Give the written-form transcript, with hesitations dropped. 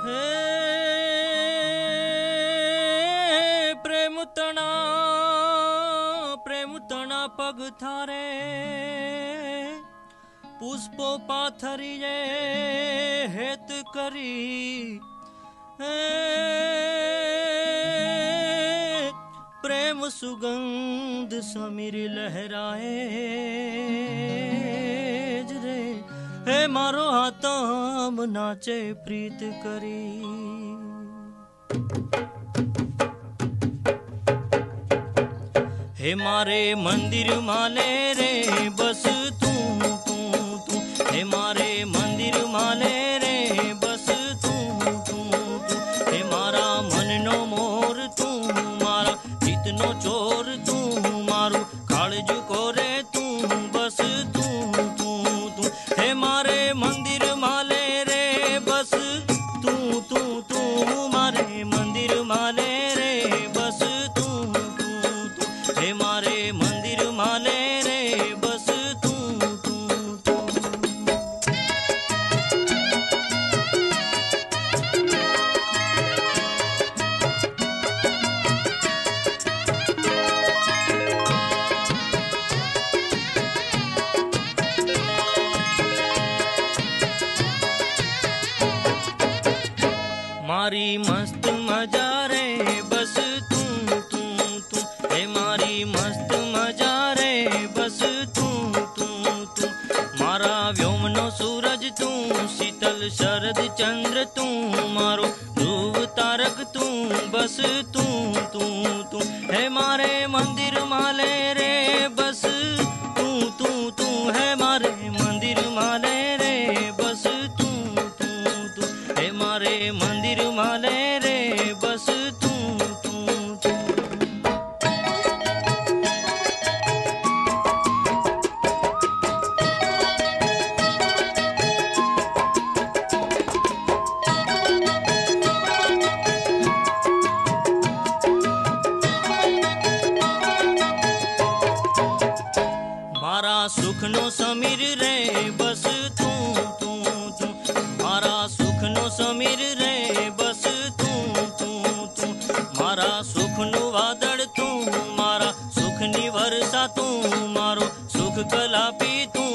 હે પ્રેમ તણા પગ થારે પુષ્પો પાથરી જે હેત કરી હે પ્રેમ સુગંધ સમીર લહેરાએ જ રે હે મારો આતમ નાચે પ્રીત કરી હે મારે મંદિર માલે રે બસ તું તું તું હે મારે મંદિર માલે રે બસ તું તું તું હે મારા મનનો મોર તું મારા ચિતનો ચોર તું મારું કાળજુ કોરે તું બસ તું તું તું હે મારે મંદિર માલે રે બસ તું તું તું મારે મંદિર માલે રે બસ તું તું તું હે મારે મંદિર માલે રે બસ તું તું તું મારી મસ્ત મજા રે બસ તું તું તું હે મારી મસ્ત મજા રે બસ તું તું તું મારા વ્યોમનો સૂરજ તું શીતલ શરદ ચંદ્ર તું મારો ધ્રુવ તારક તું બસ તું તું તું હે મારે મંદિર માલે રે બસ તું તું તું હે મારે મંદિર માલે રે બસ તું તું તું હે મારે મંદિર માલે રે બસ તું તું તું મારા સુખનો સમીર રે બસ તું તું તું મારા સુખનો સમીર રે બસ તું તું તું મારા સુખનું વાદળ તું મારા સુખની વર્ષા તું મારો સુખ કલાપી તું